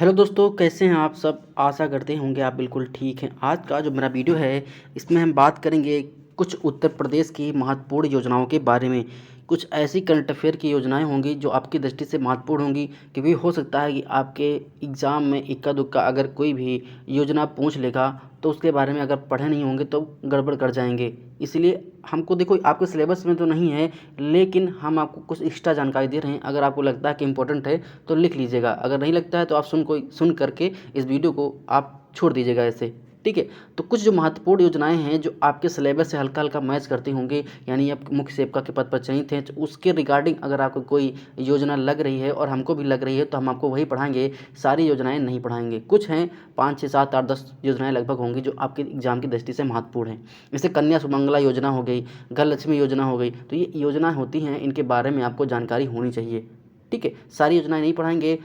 Hello दोस्तों, कैसे हैं आप सब? आशा करते होंगे आप बिल्कुल ठीक हैं। आज का जो मेरा वीडियो है, इसमें हम बात करेंगे कुछ उत्तर प्रदेश की महत्वपूर्ण योजनाओं के बारे में। कुछ ऐसी करंट अफेयर की योजनाएं होंगी जो आपकी दृष्टि से महत्वपूर्ण होंगी, क्योंकि हो सकता है कि आपके एग्ज़ाम में इक्का-दुक्का अगर कोई भी योजना पूछ लेगा, तो उसके बारे में अगर पढ़े नहीं होंगे तो गड़बड़ कर जाएँगे। इसलिए हमको देखो, आपके सिलेबस में तो नहीं है, लेकिन हम आपको कुछ एक्स्ट्रा जानकारी दे रहे हैं। अगर आपको लगता है कि इम्पोर्टेंट है तो लिख लीजिएगा, अगर नहीं लगता है तो आप सुन करके इस वीडियो को आप छोड़ दीजिएगा ऐसे, ठीक है? तो कुछ जो महत्वपूर्ण योजनाएँ हैं जो आपके सिलेबस से हल्का-हल्का मैच करती होंगी, यानी आप मुख्य सेवक के पद पर चयनित हैं, तो उसके रिगार्डिंग अगर आपको कोई योजना लग रही है और हमको भी लग रही है, तो हम आपको वही पढ़ाएँगे, सारी योजनाएँ नहीं पढ़ाएँगे। कुछ हैं 5, 6, 7, 8, 10 योजनाएँ लगभग होंगी जो आपके एग्ज़ाम की दृष्टि से महत्वपूर्ण हैं। जैसे कन्या सुमंगला योजना हो गई, घर लक्ष्मी योजना हो गई, तो ये योजना होती हैं, इनके बारे में आपको जानकारी होनी चाहिए, ठीक है? सारी योजनाएँ नहीं पढ़ाएँगे,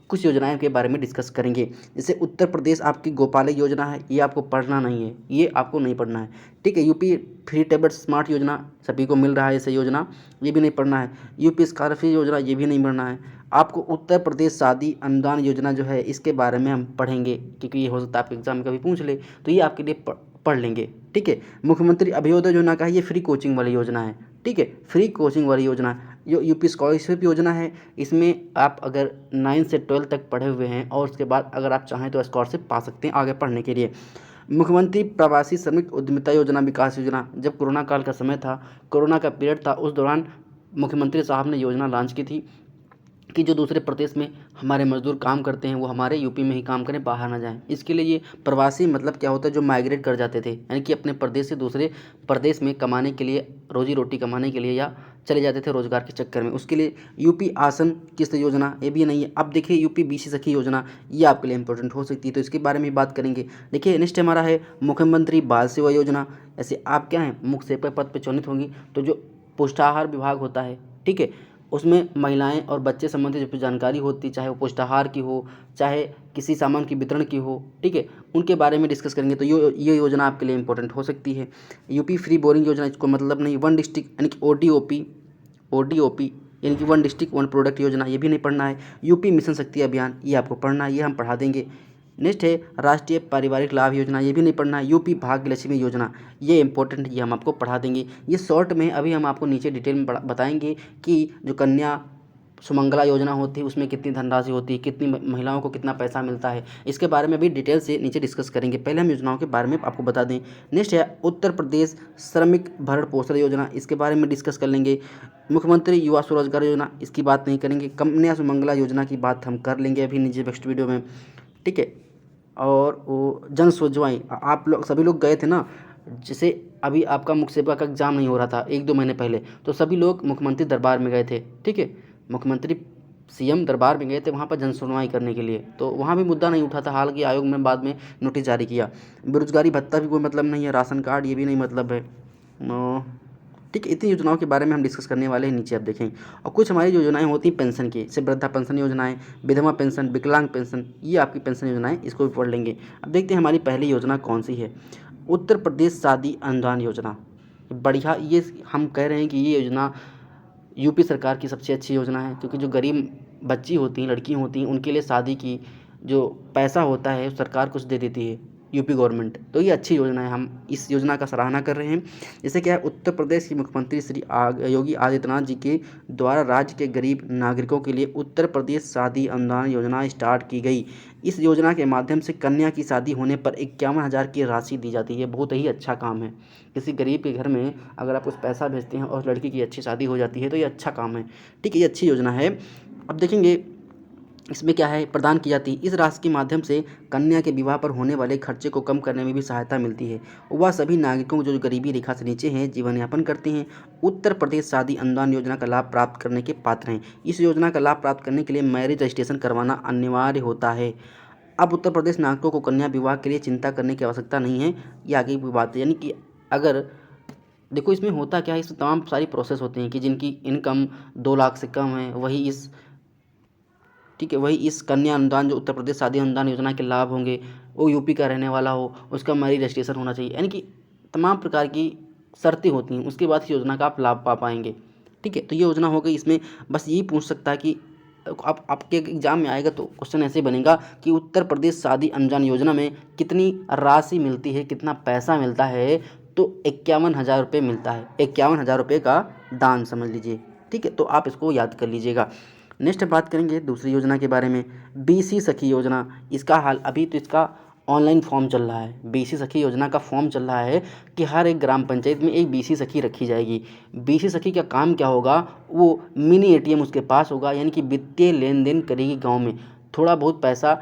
कुछ योजनाएँ के बारे में डिस्कस करेंगे। जैसे उत्तर प्रदेश आपकी गोपालय योजना है, ये आपको पढ़ना नहीं है, ये आपको नहीं पढ़ना है, ठीक है? यूपी फ्री टेबलेट स्मार्ट योजना सभी को मिल रहा है, ऐसे योजना, ये भी नहीं पढ़ना है। यूपी स्कॉलरशिप योजना, ये भी नहीं पढ़ना है। आपको उत्तर प्रदेश शादी अनुदान योजना जो है, इसके बारे में हम पढ़ेंगे, क्योंकि ये हो सकता है आपके एग्ज़ाम में कभी पूछ ले, तो ये आपके लिए पढ़ लेंगे, ठीक है? मुख्यमंत्री अभ्युदय योजना का है, ये फ्री कोचिंग वाली योजना है, ठीक है? फ्री कोचिंग वाली योजना जो यूपी स्कॉलरशिप योजना है, इसमें आप अगर 9 से 12 तक पढ़े हुए हैं और उसके बाद अगर आप चाहें तो स्कॉलरशिप पा सकते हैं आगे पढ़ने के लिए। मुख्यमंत्री प्रवासी श्रमिक उद्यमिता योजना विकास योजना, जब कोरोना काल का समय था, कोरोना का पीरियड था, उस दौरान मुख्यमंत्री साहब ने योजना लॉन्च की थी कि जो दूसरे प्रदेश में हमारे मज़दूर काम करते हैं, वो हमारे यूपी में ही काम करें, बाहर ना जाएँ। इसके लिए ये प्रवासी मतलब क्या होता है, जो माइग्रेट कर जाते थे, यानी कि अपने प्रदेश से दूसरे प्रदेश में कमाने के लिए, रोज़ी-रोटी कमाने के लिए, या चले जाते थे रोज़गार के चक्कर में। उसके लिए यूपी आसन किस्त योजना, ये भी नहीं है। अब देखिए यूपी बीसी सखी योजना, ये आपके लिए इंपॉर्टेंट हो सकती है, तो इसके बारे में बात करेंगे। देखिए नेक्स्ट हमारा है मुख्यमंत्री बाल सेवा योजना। ऐसे आप क्या हैं, मुख्य सेवक पद पर चयनित होंगी, तो जो पुष्टाहार विभाग होता है, ठीक है? उसमें महिलाएँ और बच्चे संबंधित जो जानकारी होती है, चाहे वो पुष्टाहार की हो, चाहे किसी सामान की वितरण की हो, ठीक है? उनके बारे में डिस्कस करेंगे, तो ये योजना आपके लिए इंपॉर्टेंट हो सकती है। यूपी फ्री बोरिंग योजना, इसको मतलब नहीं, वन डिस्ट्रिक्ट यानी कि ओडीओपी यानी कि वन डिस्ट्रिक्ट वन प्रोडक्ट योजना, ये भी नहीं पढ़ना है। यूपी मिशन शक्ति अभियान, ये आपको पढ़ना है, ये हम पढ़ा देंगे। नेक्स्ट है राष्ट्रीय पारिवारिक लाभ योजना, ये भी नहीं पढ़ना है। यूपी भाग्य लक्ष्मी योजना, ये इंपॉर्टेंट, ये हम आपको पढ़ा देंगे। ये शॉर्ट में अभी हम आपको नीचे डिटेल में बताएंगे कि जो कन्या सुमंगला योजना होती है, उसमें कितनी धनराशि होती है, कितनी महिलाओं को कितना पैसा मिलता है, इसके बारे में भी डिटेल से नीचे डिस्कस करेंगे। पहले हम योजनाओं के बारे में आपको बता दें। नेक्स्ट है उत्तर प्रदेश श्रमिक भरण पोषण योजना, इसके बारे में डिस्कस कर लेंगे। मुख्यमंत्री युवा स्वरोजगार योजना, इसकी बात नहीं करेंगे। कन्या सुमंगला योजना की बात हम कर लेंगे अभी नीचे नेक्स्ट वीडियो में, ठीक है? और वो जन सोजवाई, आप लोग सभी लोग गए थे ना, जैसे अभी आपका मुख्य सेवा का एग्ज़ाम नहीं हो रहा था 1-2 महीने पहले, तो सभी लोग मुख्यमंत्री दरबार में गए थे, ठीक है? मुख्यमंत्री सीएम दरबार में गए थे वहाँ पर जन सुनवाई करने के लिए, तो वहाँ भी मुद्दा नहीं उठा था। हालांकि आयोग में बाद में नोटिस जारी किया। बेरोजगारी भत्ता भी कोई मतलब नहीं है, राशन कार्ड ये भी नहीं मतलब है, ठीक है? इतनी योजनाओं के बारे में हम डिस्कस करने वाले हैं, नीचे आप देखें। और कुछ हमारी योजनाएं होती हैं पेंशन की, जैसे वृद्धा पेंशन योजनाएं, विधवा पेंशन, विकलांग पेंशन, ये आपकी पेंशन योजनाएं, इसको भी पढ़ लेंगे। अब देखते हैं हमारी पहली योजना कौन सी है। उत्तर प्रदेश शादी अनुदान योजना, बढ़िया, ये हम कह रहे हैं कि ये योजना यूपी सरकार की सबसे अच्छी योजना है, क्योंकि जो गरीब बच्ची होती हैं, लड़की होती हैं, उनके लिए शादी की जो पैसा होता है सरकार कुछ दे देती है, यूपी गवर्नमेंट। तो ये अच्छी योजना है, हम इस योजना का सराहना कर रहे हैं। जैसे क्या है, उत्तर प्रदेश के मुख्यमंत्री श्री योगी आदित्यनाथ जी के द्वारा राज्य के गरीब नागरिकों के लिए उत्तर प्रदेश शादी अनुदान योजना स्टार्ट की गई। इस योजना के माध्यम से कन्या की शादी होने पर 51,000 की राशि दी जाती है। बहुत ही अच्छा काम है। किसी गरीब के घर में अगर आप कुछ पैसा भेजते हैं और लड़की की अच्छी शादी हो जाती है, तो ये अच्छा काम है, ठीक है? ये अच्छी योजना है। अब देखेंगे इसमें क्या है, प्रदान की जाती है। इस राशि के माध्यम से कन्या के विवाह पर होने वाले खर्चे को कम करने में भी सहायता मिलती है। वह सभी नागरिकों को जो गरीबी रेखा से नीचे हैं, जीवन यापन करते हैं, उत्तर प्रदेश शादी अनुदान योजना का लाभ प्राप्त करने के पात्र हैं। इस योजना का लाभ प्राप्त करने के लिए मैरिज रजिस्ट्रेशन करवाना अनिवार्य होता है। अब उत्तर प्रदेश नागरिकों को कन्या विवाह के लिए चिंता करने की आवश्यकता नहीं है, ये आगे की बात है। यानी कि अगर देखो इसमें होता क्या है, इसमें तमाम सारी प्रोसेस होती हैं कि जिनकी इनकम 2 लाख से कम है, वही इस, ठीक है, वही इस कन्या अनुदान, जो उत्तर प्रदेश शादी अनुदान योजना के लाभ होंगे, वो यूपी का रहने वाला हो, उसका मैरिज रजिस्ट्रेशन होना चाहिए। यानी कि तमाम प्रकार की शर्तें होती हैं, उसके बाद इस योजना का आप लाभ पा पाएंगे, ठीक है? तो ये योजना हो गई। इसमें बस यही पूछ सकता है कि आप आपके एग्जाम में आएगा तो क्वेश्चन ऐसे बनेगा कि उत्तर प्रदेश शादी अनुदान योजना में कितनी राशि मिलती है, कितना पैसा मिलता है, तो 51,000 रुपये मिलता है। 51,000 रुपये का दान समझ लीजिए, ठीक है। तो आप इसको याद कर लीजिएगा। नेक्स्ट बात करेंगे दूसरी योजना के बारे में, बीसी सखी योजना। इसका हाल अभी तो इसका ऑनलाइन फॉर्म चल रहा है। बीसी सखी योजना का फॉर्म चल रहा है कि हर एक ग्राम पंचायत में एक बीसी सखी रखी जाएगी। बीसी सखी का काम क्या होगा, वो मिनी एटीएम उसके पास होगा, यानी कि वित्तीय लेन देन करेगी गांव में। थोड़ा बहुत पैसा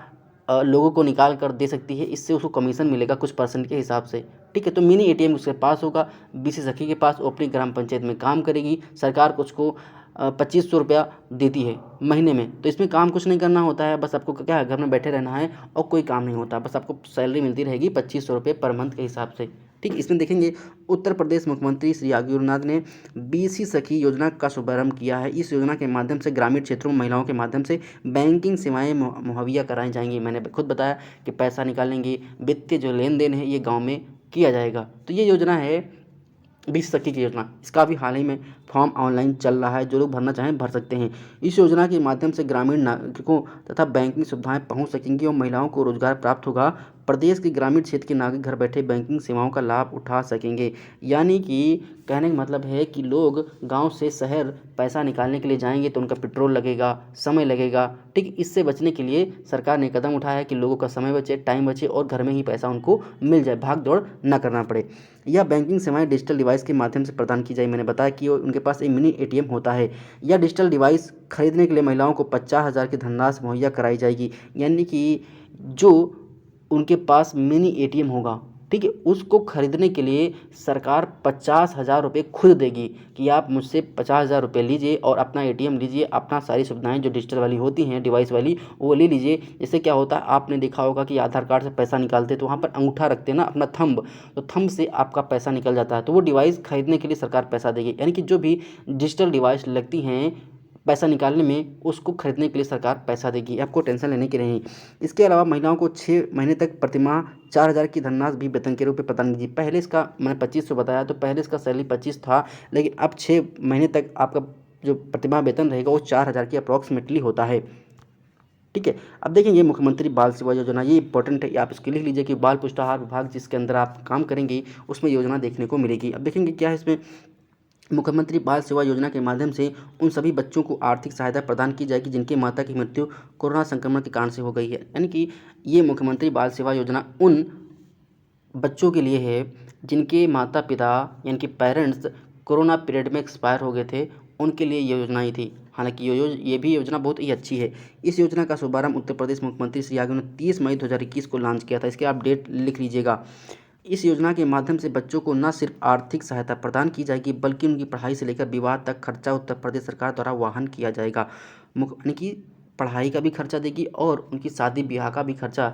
लोगों को निकाल कर दे सकती है, इससे उसको कमीशन मिलेगा कुछ परसेंट के हिसाब से, ठीक है। तो मिनी एटीएम उसके पास होगा, बीसी सखी के पास, वो अपनी ग्राम पंचायत में काम करेगी। सरकार कुछ को 2500 रुपया देती है महीने में। तो इसमें काम कुछ नहीं करना होता है, बस आपको क्या है, घर में बैठे रहना है और कोई काम नहीं होता, बस आपको सैलरी मिलती रहेगी 2500 रुपये पर मंथ के हिसाब से, ठीक। इसमें देखेंगे उत्तर प्रदेश मुख्यमंत्री श्री योगी आदित्यनाथ ने बीसी सखी योजना का शुभारंभ किया है। इस योजना के माध्यम से ग्रामीण क्षेत्रों में महिलाओं के माध्यम से बैंकिंग सेवाएं मुहैया कराई जाएंगी। मैंने खुद बताया कि पैसा निकालेंगे, वित्तीय जो लेन देन है ये गाँव में किया जाएगा। तो ये योजना है बीसी सखी की योजना। इसका भी हाल ही में फॉर्म ऑनलाइन चल रहा है, जो लोग भरना चाहें भर सकते हैं। इस योजना के माध्यम से ग्रामीण नागरिकों तथा बैंकिंग सुविधाएं पहुंच सकेंगी और महिलाओं को रोजगार प्राप्त होगा। प्रदेश के ग्रामीण क्षेत्र के नागरिक घर बैठे बैंकिंग सेवाओं का लाभ उठा सकेंगे। यानी कि कहने का मतलब है कि लोग गांव से शहर पैसा निकालने के लिए जाएंगे तो उनका पेट्रोल लगेगा, समय लगेगा, ठीक। इससे बचने के लिए सरकार ने कदम उठाया है कि लोगों का समय बचे, टाइम बचे और घर में ही पैसा उनको मिल जाए, भाग दौड़ ना करना पड़े। यह बैंकिंग सेवाएं डिजिटल डिवाइस के माध्यम से प्रदान की जाए। मैंने बताया कि उनके पास एक मिनी एटीएम होता है। यह डिजिटल डिवाइस खरीदने के लिए महिलाओं को 50,000 की धनराशि मुहैया कराई जाएगी। यानी कि जो उनके पास मिनी एटीएम होगा, ठीक है, उसको खरीदने के लिए सरकार 50,000 रुपये खुद देगी कि आप मुझसे 50,000 रुपये लीजिए और अपना एटीएम लीजिए, अपना सारी सुविधाएं जो डिजिटल वाली होती हैं डिवाइस वाली वो ले लीजिए। इससे क्या होता है, आपने देखा होगा कि आधार कार्ड से पैसा निकालते तो वहाँ पर अंगूठा रखते हैं ना अपना थंब, तो थंब से आपका पैसा निकल जाता है। तो वो डिवाइस खरीदने के लिए सरकार पैसा देगी। यानी कि जो भी डिजिटल डिवाइस लगती हैं पैसा निकालने में, उसको खरीदने के लिए सरकार पैसा देगी, आपको टेंशन लेने की नहीं। इसके अलावा महिलाओं को 6 महीने तक प्रतिमाह 4,000 की धनराशि भी वेतन के रूप में प्रदान कीजिए। पहले इसका मैंने 2500 बताया, तो पहले इसका सैलरी 25 था, लेकिन अब 6 महीने तक आपका जो प्रतिमाह वेतन रहेगा वो 4,000 की अप्रॉक्सीमेटली होता है, ठीक है। अब देखिए ये मुख्यमंत्री बाल सेवा योजना, ये इंपॉर्टेंट है, आप इसके लिख लीजिए कि बाल पुष्टाहार विभाग जिसके अंदर आप काम करेंगे उसमें योजना देखने को मिलेगी। अब देखेंगे क्या है इसमें, मुख्यमंत्री बाल सेवा योजना के माध्यम से उन सभी बच्चों को आर्थिक सहायता प्रदान की जाएगी जिनके माता की मृत्यु कोरोना संक्रमण के कारण से हो गई है। यानी कि ये मुख्यमंत्री बाल सेवा योजना उन बच्चों के लिए है जिनके माता पिता यानी कि पेरेंट्स कोरोना पीरियड में एक्सपायर हो गए थे, उनके लिए ये योजना ही थी। हालांकि ये भी योजना बहुत ही अच्छी है। इस योजना का शुभारंभ उत्तर प्रदेश मुख्यमंत्री श्री योगी ने 30 मई 2021 को लॉन्च किया था। इसके आप डेट लिख लीजिएगा। इस योजना के माध्यम से बच्चों को न सिर्फ आर्थिक सहायता प्रदान की जाएगी बल्कि उनकी पढ़ाई से लेकर विवाह तक खर्चा उत्तर प्रदेश सरकार द्वारा वहन किया जाएगा। यानी कि पढ़ाई का भी खर्चा देगी और उनकी शादी ब्याह का भी खर्चा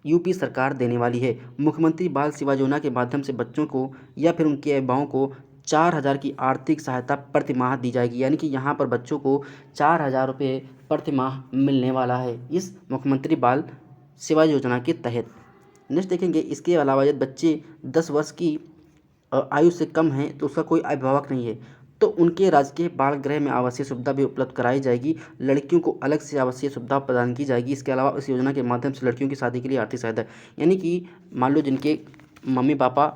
यूपी सरकार देने वाली है। मुख्यमंत्री बाल सेवा योजना के माध्यम से बच्चों को या फिर उनके अभिभावकों को 4,000 की आर्थिक सहायता प्रति माह दी जाएगी। यानी कि यहाँ पर बच्चों को 4,000 रुपये प्रति माह मिलने वाला है इस मुख्यमंत्री बाल सेवा योजना के तहत। नेक्स्ट देखेंगे, इसके अलावा यदि बच्चे 10 वर्ष की आयु से कम हैं तो उसका कोई अभिभावक नहीं है तो उनके राजकीय बाल गृह में आवासीय सुविधा भी उपलब्ध कराई जाएगी। लड़कियों को अलग से आवासीय सुविधा प्रदान की जाएगी। इसके अलावा इस योजना के माध्यम से लड़कियों की शादी के लिए आर्थिक सहायता, यानी कि मान लो जिनके mummy papa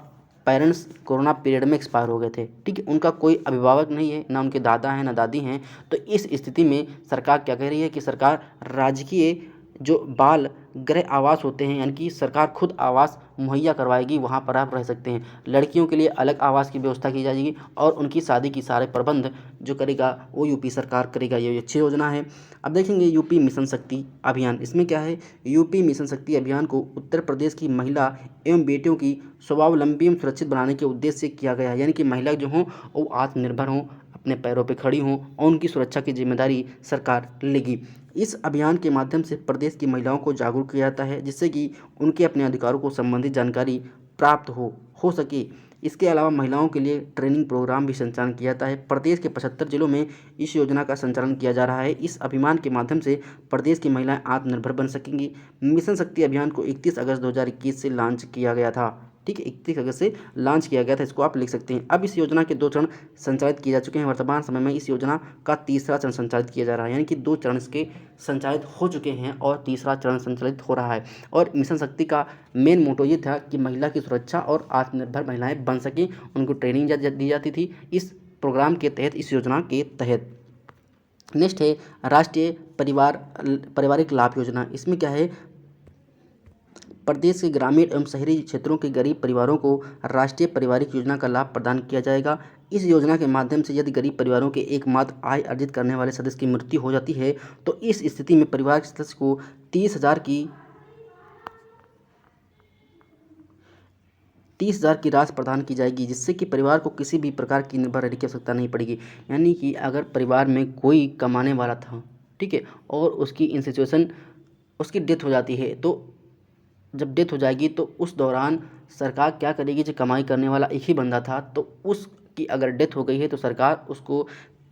parents corona period में एक्सपायर हो गए थे, ठीक है, उनका कोई अभिभावक नहीं है, ना उनके दादा हैं ना दादी हैं, तो इस स्थिति में सरकार क्या कह रही है कि सरकार राजकीय जो बाल गृह आवास होते हैं यानी कि सरकार खुद आवास मुहैया करवाएगी, वहाँ पर आप रह सकते हैं। लड़कियों के लिए अलग आवास की व्यवस्था की जाएगी और उनकी शादी की सारे प्रबंध जो करेगा वो यूपी सरकार करेगा। ये अच्छी योजना है। अब देखेंगे यूपी मिशन शक्ति अभियान। इसमें क्या है, यूपी मिशन शक्ति अभियान को उत्तर प्रदेश की महिला एवं बेटियों की स्वावलंबी एवं सुरक्षित बनाने के उद्देश्य से किया गया है। यानी कि महिला जो हों वो आत्मनिर्भर हों, अपने पैरों पर खड़ी हों और उनकी सुरक्षा की जिम्मेदारी सरकार लेगी। इस अभियान के माध्यम से प्रदेश की महिलाओं को जागरूक किया जाता है जिससे कि उनके अपने अधिकारों को संबंधित जानकारी प्राप्त हो सके। इसके अलावा महिलाओं के लिए ट्रेनिंग प्रोग्राम भी संचालन किया जाता है। प्रदेश के 75 जिलों में इस योजना का संचालन किया जा रहा है। इस अभियान के माध्यम से प्रदेश की महिलाएं आत्मनिर्भर बन सकेंगी। मिशन शक्ति अभियान को 31 अगस्त 2021 से लॉन्च किया गया था, ठीक है, 31 अगस्त से लॉन्च किया गया था, इसको आप लिख सकते हैं। अब इस योजना के 2 चरण संचालित किए जा चुके हैं। वर्तमान समय में इस योजना का तीसरा चरण संचालित किया जा रहा है, यानी कि 2 चरण इसके संचालित हो चुके हैं और तीसरा चरण संचालित हो रहा है। और मिशन शक्ति का मेन मोटो ये था कि महिला की सुरक्षा और आत्मनिर्भर महिलाएं बन सकें, उनको ट्रेनिंग दी जाती थी इस प्रोग्राम के तहत, इस योजना के तहत। नेक्स्ट है राष्ट्रीय पारिवारिक लाभ योजना। इसमें क्या है, प्रदेश के ग्रामीण एवं शहरी क्षेत्रों के गरीब परिवारों को राष्ट्रीय पारिवारिक योजना का लाभ प्रदान किया जाएगा। इस योजना के माध्यम से यदि गरीब परिवारों के एकमात्र आय अर्जित करने वाले सदस्य की मृत्यु हो जाती है तो इस स्थिति में परिवार के सदस्य को 30,000 की राशि प्रदान की जाएगी, जिससे कि परिवार को किसी भी प्रकार की निर्भर रहने की आवश्यकता नहीं पड़ेगी। यानी कि अगर परिवार में कोई कमाने वाला था, ठीक है, और उसकी इन सिचुएशन उसकी डेथ हो जाती है, तो जब डेथ हो जाएगी तो उस दौरान सरकार क्या करेगी, जो कमाई करने वाला एक ही बंदा था तो उसकी अगर डेथ हो गई है तो सरकार उसको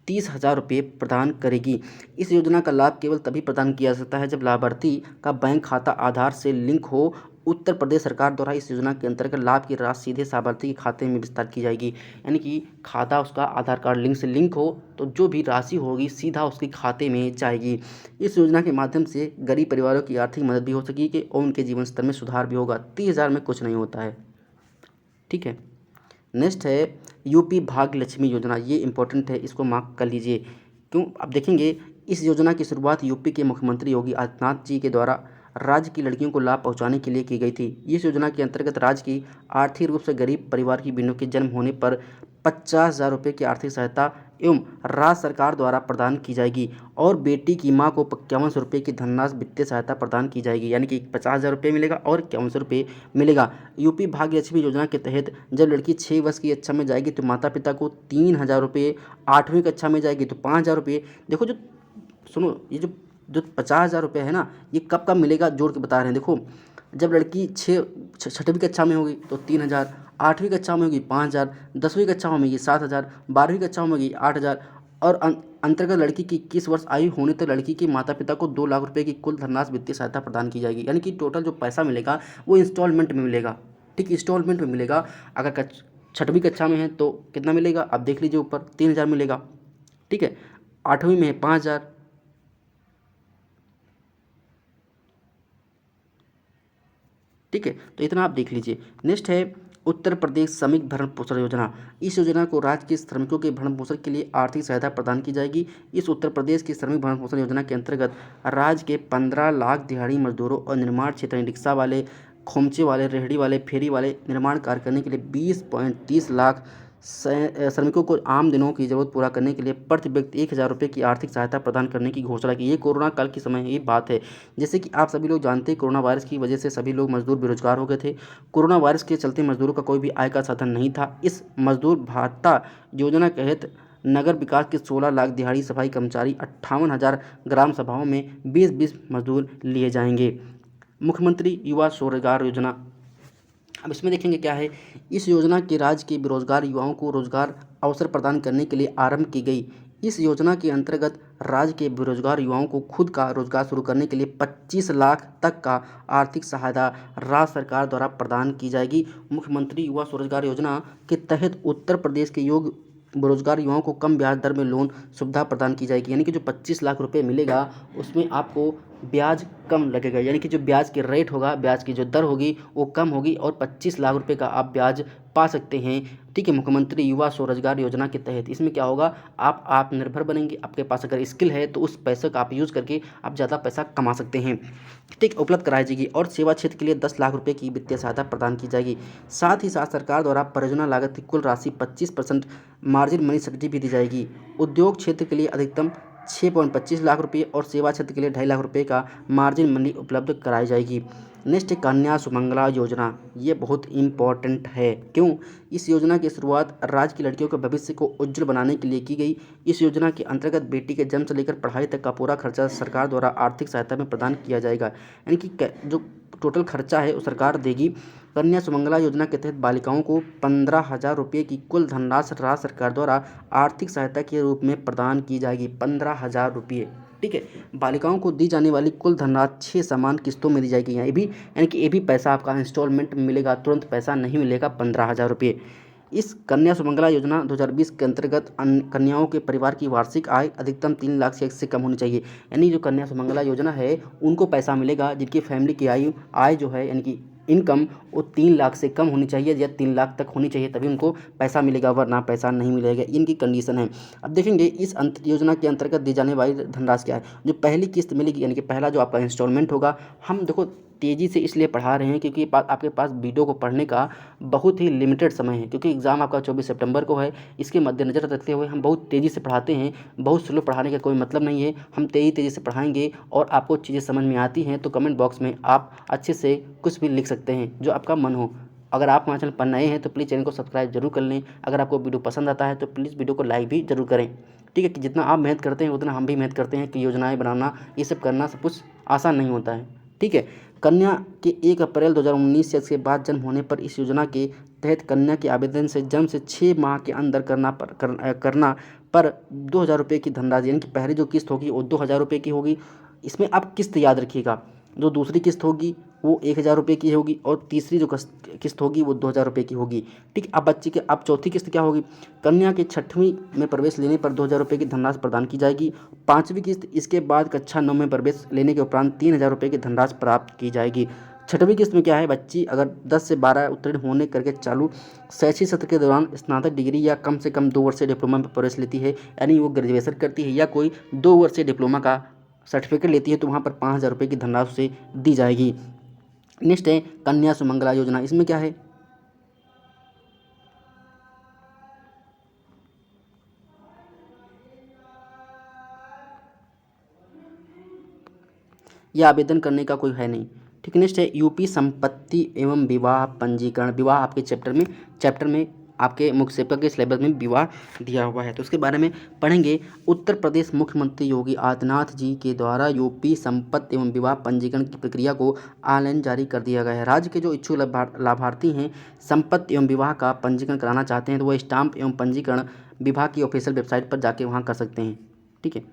30,000 रुपये प्रदान करेगी। इस योजना का लाभ केवल तभी प्रदान किया जा सकता है जब लाभार्थी का बैंक खाता आधार से लिंक हो। उत्तर प्रदेश सरकार द्वारा इस योजना के अंतर्गत लाभ की राशि सीधे लाभार्थी के खाते में विस्तार की जाएगी, यानी कि खाता उसका आधार कार्ड लिंक से लिंक हो तो जो भी राशि होगी सीधा उसके खाते में जाएगी। इस योजना के माध्यम से गरीब परिवारों की आर्थिक मदद भी हो सकेगी और उनके जीवन स्तर में सुधार भी होगा। 30,000 में कुछ नहीं होता है, ठीक है। नेक्स्ट है यूपी भाग्य लक्ष्मी योजना, ये इंपॉर्टेंट है, इसको मार्क कर लीजिए। क्यों, अब देखेंगे इस योजना की शुरुआत यूपी के मुख्यमंत्री योगी आदित्यनाथ जी के द्वारा राज्य की लड़कियों को लाभ पहुंचाने के लिए की गई थी। इस योजना के अंतर्गत राज्य की आर्थिक रूप से गरीब परिवार की बहनों के जन्म होने पर 50,000 रुपये की आर्थिक सहायता एवं राज्य सरकार द्वारा प्रदान की जाएगी और बेटी की मां को 5100 रुपये की धनराशि वित्तीय सहायता प्रदान की जाएगी, यानी कि 50,000 रुपये मिलेगा और 5100 रुपये मिलेगा। यूपी भाग्य लक्ष्मी योजना के तहत जब लड़की 6 वर्ष की कक्षा में जाएगी तो माता पिता को 3,000 रुपये, 8वीं कक्षा में जाएगी तो 5,000 रुपये। देखो जो सुनो, ये जो 50,000 रुपये है ना, ये कब कब मिलेगा जोड़ के बता रहे हैं। देखो, जब लड़की 6वीं कक्षा में होगी तो 3,000, 8वीं कक्षा में होगी 5,000, 10वीं कक्षा में होगी 7,000, 12वीं कक्षा में होगी 8,000 और अंतर्गत लड़की की 21 वर्ष आयु होने तक लड़की के माता पिता को 2 लाख रुपये की कुल धनराशि वित्तीय सहायता प्रदान की जाएगी, यानी कि टोटल जो पैसा मिलेगा वो इंस्टॉलमेंट में मिलेगा, ठीक, इंस्टॉलमेंट में मिलेगा। अगर 6वीं कक्षा में है तो कितना मिलेगा, आप देख लीजिए ऊपर 3,000 मिलेगा, ठीक है। 8वीं में है 5,000, ठीक है, तो इतना आप देख लीजिए। नेक्स्ट है उत्तर प्रदेश श्रमिक भरण पोषण योजना। इस योजना को राज्य के श्रमिकों के भरण पोषण के लिए आर्थिक सहायता प्रदान की जाएगी। इस उत्तर प्रदेश की श्रमिक भरण पोषण योजना के अंतर्गत राज्य के 15 लाख दिहाड़ी मजदूरों और निर्माण क्षेत्र में रिक्शा वाले, खोमचे वाले, रेहड़ी वाले, फेरी वाले निर्माण कार्य करने के लिए 20.30 लाख श्रमिकों को आम दिनों की जरूरत पूरा करने के लिए प्रति व्यक्ति 1,000 रुपये की आर्थिक सहायता प्रदान करने की घोषणा की। ये कोरोना काल के समय की बात है। जैसे कि आप सभी लोग जानते हैं, कोरोना वायरस की वजह से सभी लोग मजदूर बेरोजगार हो गए थे। कोरोना वायरस के चलते मजदूरों का कोई भी आय का साधन नहीं था। इस मजदूर भत्ता योजना के तहत नगर विकास के 16 लाख दिहाड़ी सफाई कर्मचारी, 58,000 ग्राम सभाओं में 20-20 मजदूर लिए जाएंगे। मुख्यमंत्री युवा स्वरोजगार योजना, अब इसमें देखेंगे क्या है, इस योजना के राज्य के बेरोजगार युवाओं को रोजगार अवसर प्रदान करने के लिए आरंभ की गई। इस योजना के अंतर्गत राज्य के बेरोजगार युवाओं को खुद का रोजगार शुरू करने के लिए 25 लाख तक का आर्थिक सहायता राज्य सरकार द्वारा प्रदान की जाएगी। मुख्यमंत्री युवा स्वरोजगार योजना के तहत उत्तर प्रदेश के योग्य बेरोजगार युवाओं को कम ब्याज दर में लोन सुविधा प्रदान की जाएगी, यानी कि जो 25 लाख रुपए मिलेगा उसमें आपको ब्याज कम लगेगा, यानी कि जो ब्याज की रेट होगा, ब्याज की जो दर होगी वो कम होगी और 25 लाख रुपए का आप ब्याज पा सकते हैं, ठीक है। मुख्यमंत्री युवा स्वरोजगार योजना के तहत इसमें क्या होगा, आप आत्मनिर्भर बनेंगे। आपके पास अगर स्किल है तो उस पैसे का आप यूज़ करके आप ज़्यादा पैसा कमा सकते हैं, ठीक, उपलब्ध कराई जाएगी। और सेवा क्षेत्र के लिए 10 लाख रुपये की वित्तीय सहायता प्रदान की जाएगी। साथ ही साथ सरकार द्वारा परियोजना लागत की कुल राशि 25% मार्जिन मनी सब्सिडी भी दी जाएगी। उद्योग क्षेत्र के लिए अधिकतम 6.25 लाख रुपये और सेवा क्षेत्र के लिए 2.5 लाख रुपये का मार्जिन मनी उपलब्ध कराई जाएगी। नेक्स्ट है कन्या सुमंगला योजना, ये बहुत इम्पॉर्टेंट है। क्यों, इस योजना की शुरुआत राज्य की लड़कियों के भविष्य को उज्जवल बनाने के लिए की गई। इस योजना के अंतर्गत बेटी के जन्म से लेकर पढ़ाई तक का पूरा खर्चा सरकार द्वारा आर्थिक सहायता में प्रदान किया जाएगा, यानी कि जो टोटल खर्चा है वो सरकार देगी। कन्या सुमंगला योजना के तहत बालिकाओं को 15,000 रुपये की कुल धनराशि राज्य सरकार द्वारा आर्थिक सहायता के रूप में प्रदान की जाएगी। 15,000 रुपये, ठीक है। बालिकाओं को दी जाने वाली कुल धनराशि 6 समान किस्तों में दी जाएगी। यहाँ ये भी यानी कि ये भी पैसा आपका इंस्टॉलमेंट में मिलेगा, तुरंत पैसा नहीं मिलेगा 15,000 रुपये। इस कन्या सुमंगला योजना 2020 के अंतर्गत कन्याओं के परिवार की वार्षिक आय अधिकतम 3 लाख से कम होनी चाहिए। यानी जो कन्या सुमंगला योजना है उनको पैसा मिलेगा जिनकी फैमिली की आय जो है यानी कि इनकम वो 3 लाख से कम होनी चाहिए या 3 लाख तक होनी चाहिए, तभी उनको पैसा मिलेगा, वरना पैसा नहीं मिलेगा। इनकी कंडीशन है। अब देखेंगे इस योजना के अंतर्गत दी जाने वाली धनराशि क्या है। जो पहली किस्त मिलेगी यानी कि पहला जो आपका इंस्टॉलमेंट होगा, हम देखो तेज़ी से इसलिए पढ़ा रहे हैं क्योंकि आपके पास वीडियो को पढ़ने का बहुत ही लिमिटेड समय है, क्योंकि एग्ज़ाम आपका 24 सितंबर को है। इसके मद्देनज़र रखते हुए हम बहुत तेज़ी से पढ़ाते हैं। बहुत स्लो पढ़ाने का कोई मतलब नहीं है, हम तेज़ी से पढ़ाएंगे और आपको चीज़ें समझ में आती हैं तो कमेंट बॉक्स में आप अच्छे से कुछ भी लिख सकते हैं जो आपका मन हो। अगर आप हमारे चैनल पर नए हैं तो प्लीज़ चैनल को सब्सक्राइब जरूर कर लें। अगर आपको वीडियो पसंद आता है तो प्लीज़ वीडियो को लाइक भी जरूर करें। ठीक है कि जितना आप मेहनत करते हैं उतना हम भी मेहनत करते हैं कि योजनाएं बनाना, ये सब करना सब कुछ आसान नहीं होता है। ठीक है। कन्या के 1 अप्रैल 2019 या इसके बाद जन्म होने पर इस योजना के तहत कन्या के आवेदन से जन्म से 6 माह के अंदर करना पर 2,000 रुपये की धनराशि, यानी कि पहली जो किस्त होगी वो 2,000 रुपये की होगी। इसमें आप किस्त याद रखिएगा, जो दूसरी किस्त होगी वो 1,000 रुपये की होगी और तीसरी जो किस्त होगी वो 2,000 रुपये की होगी। ठीक। अब बच्चे के अब चौथी किस्त क्या होगी। कन्या के 6वीं में प्रवेश लेने पर 2,000 रुपये की धनराशि प्रदान की जाएगी। 5वीं किस्त इसके बाद कक्षा 9 में प्रवेश लेने के उपरांत 3,000 रुपये की धनराशि प्राप्त की जाएगी। 6वीं किस्त में क्या है, बच्ची अगर 10 से 12 उत्तीर्ण होने करके चालू शैक्षिक सत्र के दौरान स्नातक डिग्री या कम से कम 2 वर्षीय डिप्लोमा में प्रवेश लेती है, यानी वो ग्रेजुएशन करती है या कोई 2 वर्षीय डिप्लोमा का सर्टिफिकेट लेती है, तो वहाँ पर 5,000 रुपये की धनराशि उसे दी जाएगी। नेक्स्ट है कन्या सुमंगला योजना। इसमें क्या है, यह आवेदन करने का कोई है नहीं। ठीक। नेक्स्ट है यूपी संपत्ति एवं विवाह पंजीकरण। विवाह आपके चैप्टर में आपके मुख्य सेवक के सिलेबस में विवाह दिया हुआ है, तो उसके बारे में पढ़ेंगे। उत्तर प्रदेश मुख्यमंत्री योगी आदित्यनाथ जी के द्वारा यूपी संपत्ति एवं विवाह पंजीकरण की प्रक्रिया को ऑनलाइन जारी कर दिया गया है। राज्य के जो इच्छुक लाभार्थी हैं संपत्ति एवं विवाह का पंजीकरण कराना चाहते हैं तो वो स्टाम्प एवं पंजीकरण विभाग की ऑफिशियल वेबसाइट पर जाके वहाँ कर सकते हैं। ठीक है।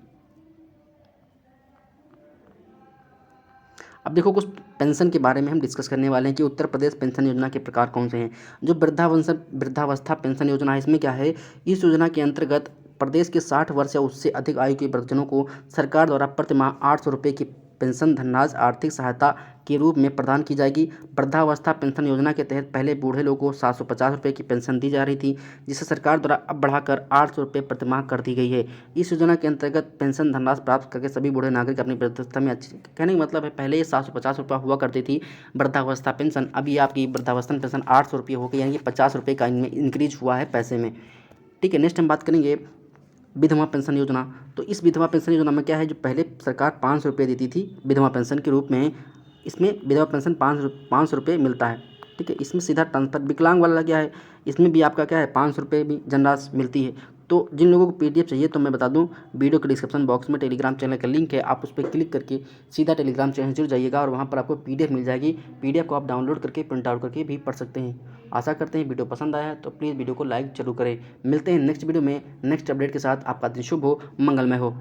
अब देखो कुछ पेंशन के बारे में हम डिस्कस करने वाले हैं कि उत्तर प्रदेश पेंशन योजना के प्रकार कौन से हैं। जो वृद्धावस्था पेंशन योजना है, इसमें क्या है, इस योजना के अंतर्गत प्रदेश के 60 वर्ष या उससे अधिक आयु के वृद्धजनों को सरकार द्वारा प्रति माह 800 रुपये की पेंशन धनराशि आर्थिक सहायता के रूप में प्रदान की जाएगी। वृद्धावस्था पेंशन योजना के तहत पहले बूढ़े लोगों को 750 रुपये की पेंशन दी जा रही थी, जिसे सरकार द्वारा अब बढ़ाकर 800 रुपये प्रति माह कर दी गई है। इस योजना के अंतर्गत पेंशन धनराशि प्राप्त करके सभी बूढ़े नागरिक अपनी वृद्धावस्था में अच्छी, कहने का मतलब है पहले ये 750 रुपये हुआ करती थी वृद्धावस्था पेंशन, अभी आपकी वृद्धावस्था पेंशन 800 रुपये हो गई, यानी कि 50 रुपये का इनमें इंक्रीज हुआ है पैसे में। ठीक है। नेक्स्ट हम बात करेंगे विधवा पेंशन योजना। तो इस विधवा पेंशन योजना में क्या है, जो पहले सरकार 500 रुपये देती थी विधवा पेंशन के रूप में, इसमें विधवा पेंशन 500 रुपये मिलता है। ठीक है। इसमें सीधा ट्रांसफर। विकलांग वाला क्या है, इसमें भी आपका क्या है 500 रुपये भी धनराशि मिलती है। तो जिन लोगों को PDF चाहिए तो मैं बता दूं, वीडियो के डिस्क्रिप्शन बॉक्स में टेलीग्राम चैनल का लिंक है, आप उस पर क्लिक करके सीधा टेलीग्राम चैनल जुड़ जाइएगा और वहाँ पर आपको PDF मिल जाएगी। PDF को आप डाउनलोड करके प्रिंट आउट करके भी पढ़ सकते हैं। आशा करते हैं वीडियो पसंद आया तो प्लीज़ वीडियो को लाइक जरूर करें। मिलते हैं नेक्स्ट वीडियो में नेक्स्ट अपडेट के साथ। आपका दिन शुभ हो, मंगलमय हो।